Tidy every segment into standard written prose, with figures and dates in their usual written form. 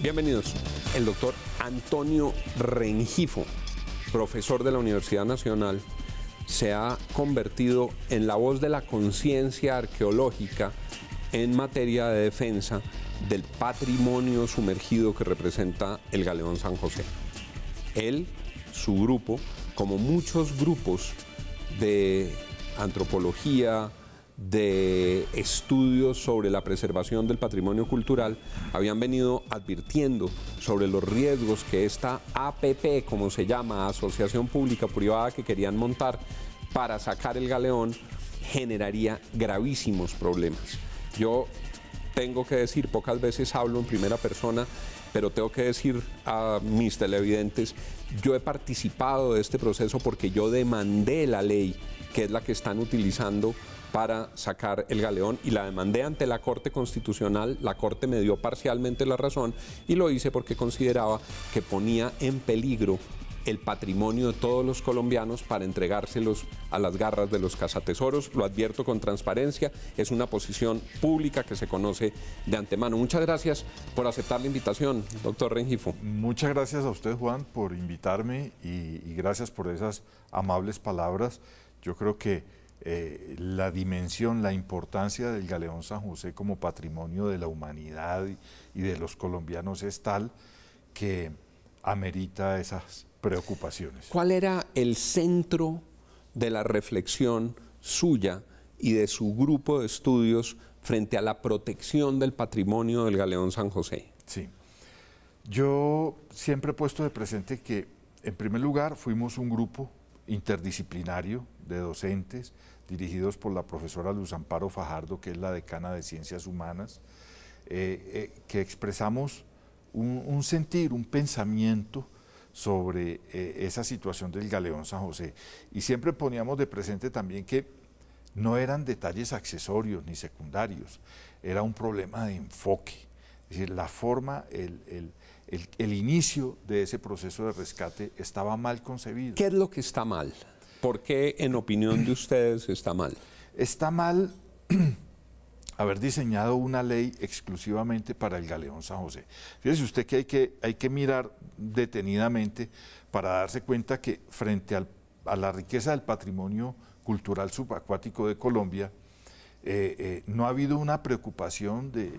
Bienvenidos. El doctor Antonio Rengifo, profesor de la Universidad Nacional, se ha convertido en la voz de la conciencia arqueológica en materia de defensa del patrimonio sumergido que representa el Galeón San José. Él, su grupo, como muchos grupos de antropología, de estudios sobre la preservación del patrimonio cultural, habían venido advirtiendo sobre los riesgos que esta APP, como se llama, Asociación Pública Privada que querían montar para sacar el galeón, generaría gravísimos problemas. Yo tengo que decir, pocas veces hablo en primera persona, pero tengo que decir a mis televidentes, yo he participado de este proceso porque yo demandé la ley, que es la que están utilizando para sacar el galeón, y la demandé ante la Corte Constitucional. La Corte me dio parcialmente la razón y lo hice porque consideraba que ponía en peligro el patrimonio de todos los colombianos para entregárselos a las garras de los cazatesoros. Lo advierto con transparencia, es una posición pública que se conoce de antemano. Muchas gracias por aceptar la invitación, doctor Rengifo. Muchas gracias a usted, Juan, por invitarme y gracias por esas amables palabras. Yo creo que la dimensión, la importancia del Galeón San José como patrimonio de la humanidad y de los colombianos es tal que amerita esas preocupaciones. ¿Cuál era el centro de la reflexión suya y de su grupo de estudios frente a la protección del patrimonio del Galeón San José? Sí, yo siempre he puesto de presente que, en primer lugar, fuimos un grupo interdisciplinario de docentes dirigidos por la profesora Luz Amparo Fajardo, que es la decana de Ciencias Humanas, que expresamos un sentir, un pensamiento sobre esa situación del Galeón San José. Y siempre poníamos de presente también que no eran detalles accesorios ni secundarios, era un problema de enfoque. Es decir, la forma, el inicio de ese proceso de rescate estaba mal concebido. ¿Qué es lo que está mal? ¿Por qué, en opinión de ustedes, está mal? Está mal haber diseñado una ley exclusivamente para el Galeón San José. Fíjese usted que hay que mirar detenidamente para darse cuenta que frente a la riqueza del patrimonio cultural subacuático de Colombia, no ha habido una preocupación de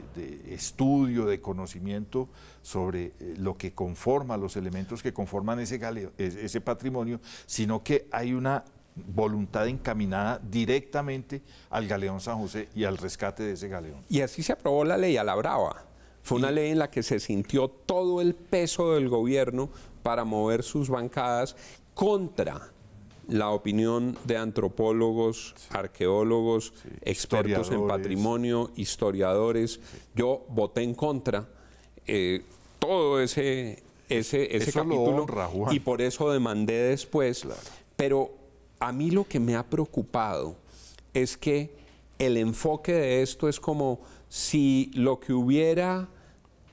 estudio, de conocimiento sobre lo que conforma, los elementos que conforman ese patrimonio, sino que hay una voluntad encaminada directamente al Galeón San José y al rescate de ese galeón. Y así se aprobó la ley a la brava. Fue una ley en la que se sintió todo el peso del gobierno para mover sus bancadas contra la opinión de antropólogos, arqueólogos, expertos en patrimonio, historiadores. Yo voté en contra todo ese capítulo, honra, Juan, y por eso demandé después. Claro. Pero a mí lo que me ha preocupado es que el enfoque de esto es como si lo que hubiera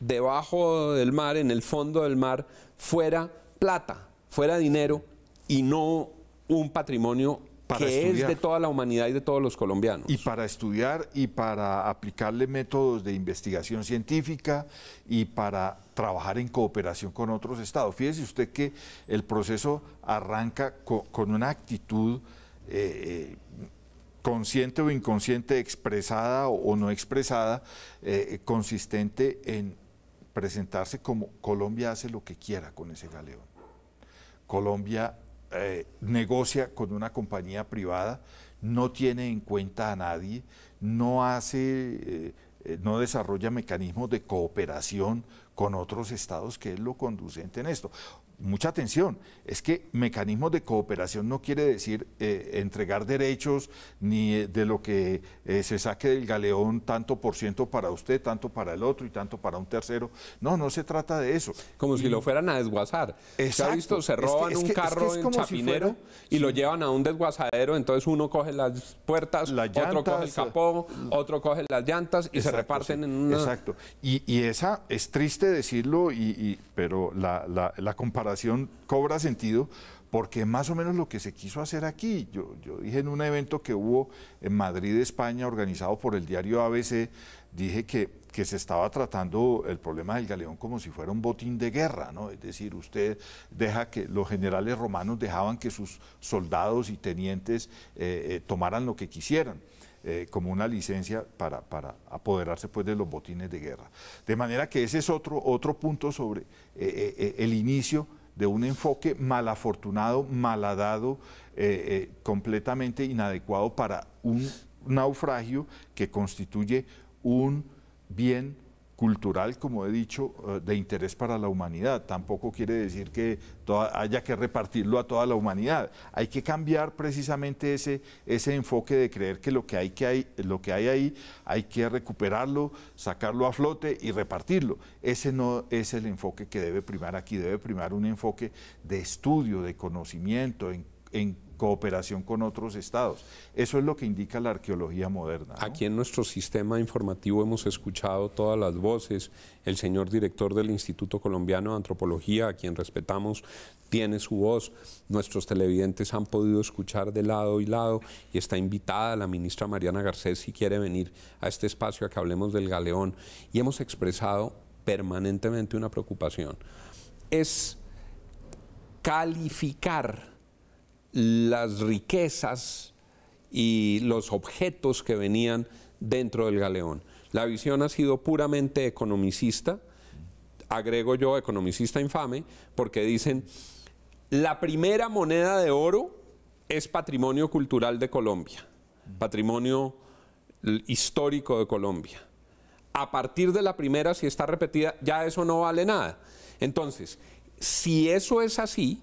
debajo del mar, en el fondo del mar, fuera plata, fuera dinero, y no un patrimonio que es de toda la humanidad y de todos los colombianos. Y para estudiar y para aplicarle métodos de investigación científica y para trabajar en cooperación con otros estados. Fíjese usted que el proceso arranca con una actitud consciente o inconsciente, expresada o no expresada, consistente en presentarse como Colombia hace lo que quiera con ese galeón. Colombia negocia con una compañía privada, no tiene en cuenta a nadie, no desarrolla mecanismos de cooperación con otros estados, que es lo conducente en esto. Mucha atención, es que mecanismos de cooperación no quiere decir entregar derechos ni de lo que se saque del galeón tanto por ciento para usted, tanto para el otro y tanto para un tercero. No, no se trata de eso. Como si lo fueran a desguazar. ¿Se ha visto? Se roban un carro en Chapinero y lo llevan a un desguazadero, entonces uno coge las puertas, otro coge el capó, otro coge las llantas y se reparten en una... Exacto. Y esa, es triste decirlo, pero la comparación cobra sentido, porque es más o menos lo que se quiso hacer aquí. Yo dije en un evento que hubo en Madrid, España, organizado por el diario ABC, dije que se estaba tratando el problema del galeón como si fuera un botín de guerra, ¿no? Es decir, usted deja que los generales romanos dejaban que sus soldados y tenientes tomaran lo que quisieran. Como una licencia para apoderarse pues de los botines de guerra. De manera que ese es otro punto sobre el inicio de un enfoque malafortunado, malhadado, completamente inadecuado para un naufragio que constituye un bien cultural, como he dicho, de interés para la humanidad. Tampoco quiere decir que haya que repartirlo a toda la humanidad. Hay que cambiar precisamente ese enfoque de creer que lo que hay ahí hay que recuperarlo, sacarlo a flote y repartirlo. Ese no es el enfoque que debe primar aquí. Debe primar un enfoque de estudio, de conocimiento, en cooperación con otros estados. Eso es lo que indica la arqueología moderna, ¿no? Aquí en nuestro sistema informativo hemos escuchado todas las voces. El señor director del Instituto Colombiano de Antropología, a quien respetamos, tiene su voz. Nuestros televidentes han podido escuchar de lado y lado, y está invitada la ministra Mariana Garcés si quiere venir a este espacio a que hablemos del galeón. Y hemos expresado permanentemente una preocupación. Es calificar las riquezas y los objetos que venían dentro del galeón. La visión ha sido puramente economicista, agrego yo economicista infame, porque dicen, la primera moneda de oro es patrimonio cultural de Colombia, patrimonio histórico de Colombia. A partir de la primera, si está repetida, ya eso no vale nada. Entonces, si eso es así,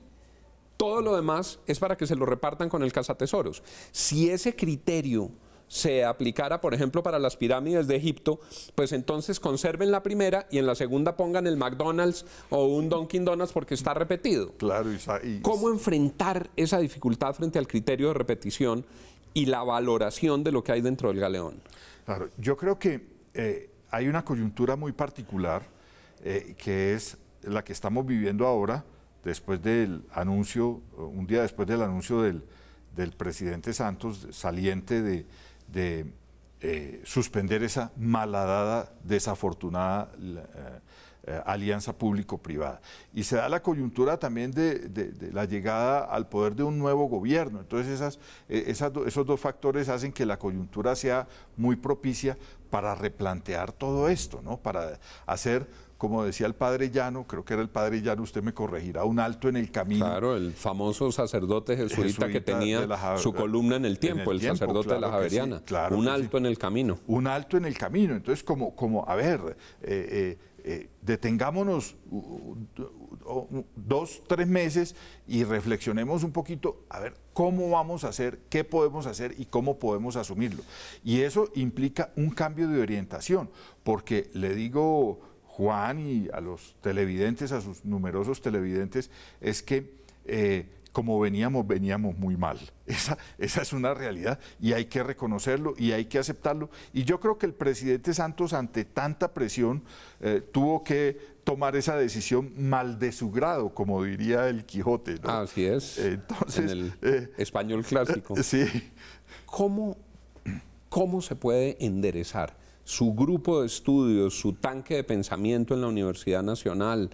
todo lo demás es para que se lo repartan con el cazatesoros. Si ese criterio se aplicara, por ejemplo, para las pirámides de Egipto, pues entonces conserven la primera y en la segunda pongan el McDonald's o un Dunkin' Donuts porque está repetido. Claro, ¿Cómo enfrentar esa dificultad frente al criterio de repetición y la valoración de lo que hay dentro del galeón? Claro, yo creo que hay una coyuntura muy particular que es la que estamos viviendo ahora, después del anuncio, un día después del anuncio del presidente Santos saliente de suspender esa malhadada, desafortunada alianza público-privada. Y se da la coyuntura también de la llegada al poder de un nuevo gobierno. Entonces esos dos factores hacen que la coyuntura sea muy propicia para replantear todo esto, ¿no? Para hacer, como decía el padre Llano, creo que era el padre Llano, usted me corregirá, un alto en el camino. Claro, el famoso sacerdote jesuita que tenía su columna en el tiempo, el sacerdote claro de la Javeriana. Sí, claro un alto en el camino. Un alto en el camino. Entonces, a ver, detengámonos 2, 3 meses y reflexionemos un poquito, a ver, cómo vamos a hacer, qué podemos hacer y cómo podemos asumirlo. Y eso implica un cambio de orientación, porque le digo, Juan, y a los televidentes, a sus numerosos televidentes, es que como veníamos muy mal. Esa es una realidad y hay que reconocerlo y hay que aceptarlo. Y yo creo que el presidente Santos, ante tanta presión, tuvo que tomar esa decisión mal de su grado, como diría el Quijote, ¿no? Así es, entonces, en el español clásico. Sí. ¿Cómo se puede enderezar su grupo de estudios, su tanque de pensamiento en la Universidad Nacional,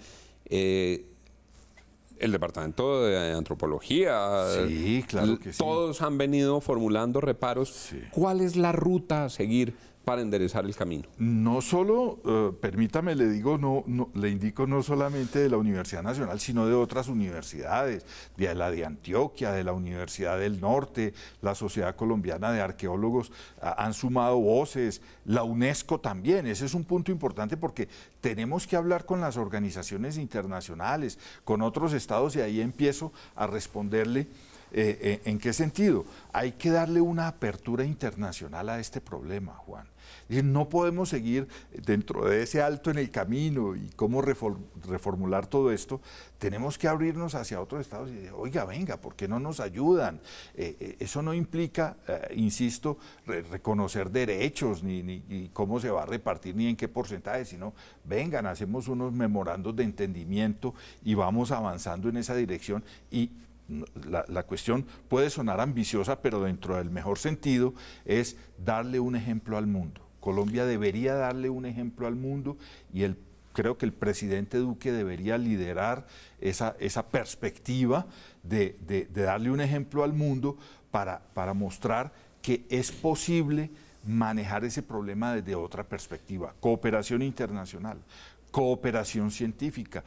el Departamento de Antropología? Sí, claro que sí. Todos han venido formulando reparos. Sí. ¿Cuál es la ruta a seguir para enderezar el camino? No solo, permítame, le indico no solamente de la Universidad Nacional, sino de otras universidades, de la de Antioquia, de la Universidad del Norte, la Sociedad Colombiana de Arqueólogos han sumado voces, la UNESCO también. Ese es un punto importante porque tenemos que hablar con las organizaciones internacionales, con otros estados, y ahí empiezo a responderle. ¿En qué sentido? Hay que darle una apertura internacional a este problema, Juan. No podemos seguir dentro de ese alto en el camino y cómo reformular todo esto. Tenemos que abrirnos hacia otros estados y decir, oiga, venga, ¿por qué no nos ayudan? Eso no implica, insisto, reconocer derechos, ni cómo se va a repartir, ni en qué porcentaje, sino, vengan, hacemos unos memorandos de entendimiento y vamos avanzando en esa dirección. Y La cuestión puede sonar ambiciosa, pero dentro del mejor sentido es darle un ejemplo al mundo. Colombia debería darle un ejemplo al mundo y creo que el presidente Duque debería liderar esa perspectiva de darle un ejemplo al mundo para mostrar que es posible manejar ese problema desde otra perspectiva. Cooperación internacional, cooperación científica,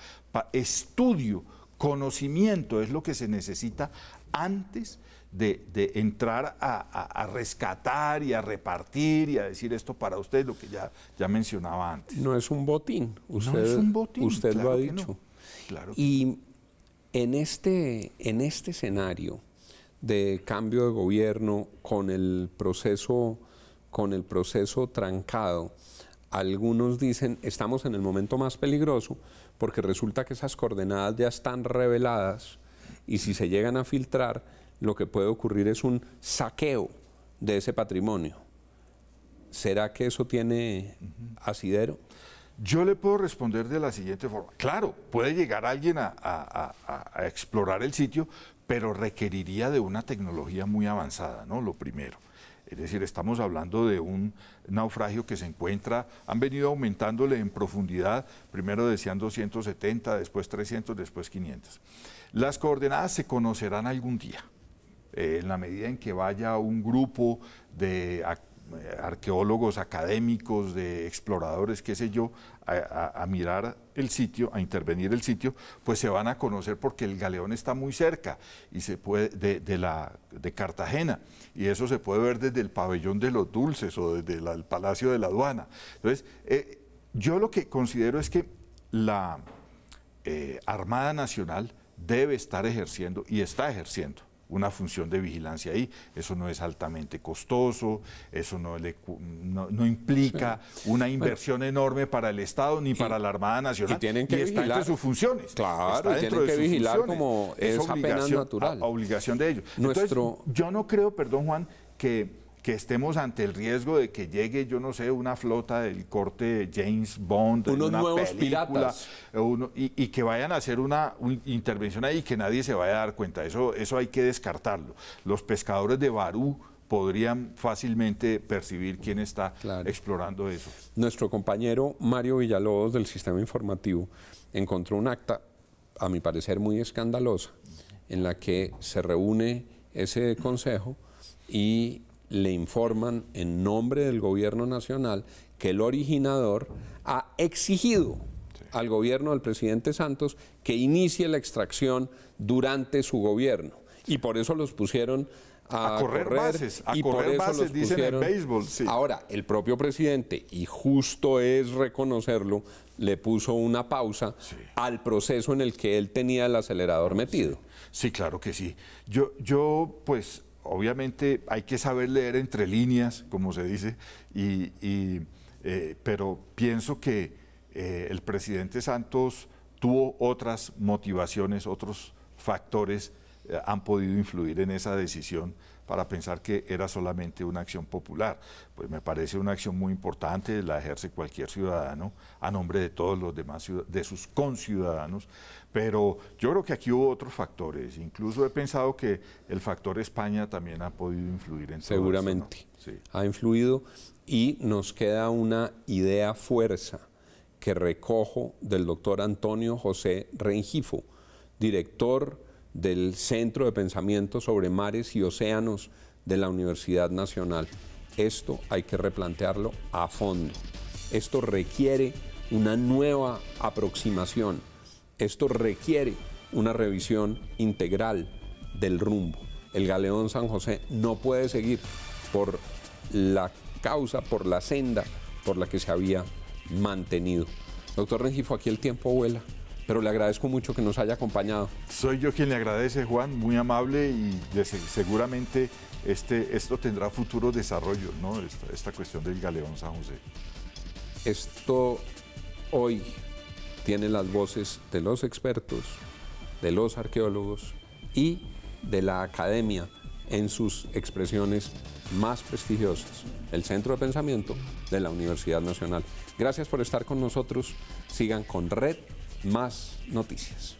estudio, conocimiento es lo que se necesita antes de entrar a rescatar y a repartir y a decir esto para usted, lo que ya mencionaba antes. No es un botín, usted, no es un botín, usted claro lo ha que dicho. no. Claro. Y en este escenario de cambio de gobierno con el proceso trancado, algunos dicen estamos en el momento más peligroso porque resulta que esas coordenadas ya están reveladas y si se llegan a filtrar, lo que puede ocurrir es un saqueo de ese patrimonio. ¿Será que eso tiene asidero? Yo le puedo responder de la siguiente forma. Claro, puede llegar alguien a explorar el sitio, pero requeriría de una tecnología muy avanzada, ¿no? Lo primero. Es decir, estamos hablando de un naufragio que se encuentra, han venido aumentándole en profundidad, primero decían 270, después 300, después 500. Las coordenadas se conocerán algún día, en la medida en que vaya un grupo de arqueólogos, académicos, de exploradores, qué sé yo, a mirar el sitio, a intervenir el sitio, pues se van a conocer porque el galeón está muy cerca y se puede de Cartagena, y eso se puede ver desde el pabellón de los dulces o desde el Palacio de la Aduana. Entonces, yo lo que considero es que la Armada Nacional debe estar ejerciendo y está ejerciendo una función de vigilancia ahí. Eso no es altamente costoso, eso no implica una inversión enorme para el Estado ni para la Armada Nacional. Y tienen que está vigilar entre sus funciones. Claro, tienen que vigilar como es apenas natural. Obligación de ellos. Entonces, yo no creo, perdón Juan, que estemos ante el riesgo de que llegue, yo no sé, una flota del corte James Bond, unos una nuevos película, piratas, y que vayan a hacer una intervención ahí y que nadie se vaya a dar cuenta. Eso hay que descartarlo. Los pescadores de Barú podrían fácilmente percibir quién está explorando eso. Nuestro compañero Mario Villalobos del Sistema Informativo encontró un acta, a mi parecer muy escandalosa, en la que se reúne ese consejo y le informan en nombre del gobierno nacional que el originador ha exigido al gobierno del presidente Santos que inicie la extracción durante su gobierno. Y por eso los pusieron a correr bases, y por eso los dicen en béisbol. Sí. Ahora, el propio presidente, y justo es reconocerlo, le puso una pausa al proceso en el que él tenía el acelerador metido. Sí, claro que sí. Yo pues, obviamente hay que saber leer entre líneas, como se dice, pero pienso que el presidente Santos tuvo otras motivaciones, otros factores han podido influir en esa decisión para pensar que era solamente una acción popular. Pues me parece una acción muy importante, la ejerce cualquier ciudadano a nombre de todos los demás, de sus conciudadanos, pero yo creo que aquí hubo otros factores. Incluso he pensado que el factor España también ha podido influir en todo seguramente esto, ¿no? Sí. Ha influido, y nos queda una idea fuerza que recojo del doctor Antonio José Rengifo, director del Centro de Pensamiento sobre Mares y Océanos de la Universidad Nacional. Esto hay que replantearlo a fondo. Esto requiere una nueva aproximación. Esto requiere una revisión integral del rumbo. El galeón San José no puede seguir por la causa, por la senda por la que se había mantenido. Doctor Rengifo, aquí el tiempo vuela, pero le agradezco mucho que nos haya acompañado. Soy yo quien le agradece, Juan, muy amable, y seguramente esto tendrá futuro desarrollo, ¿no? Esta cuestión del galeón San José. Esto hoy tiene las voces de los expertos, de los arqueólogos y de la academia en sus expresiones más prestigiosas, el Centro de Pensamiento de la Universidad Nacional. Gracias por estar con nosotros. Sigan con Red Más Noticias.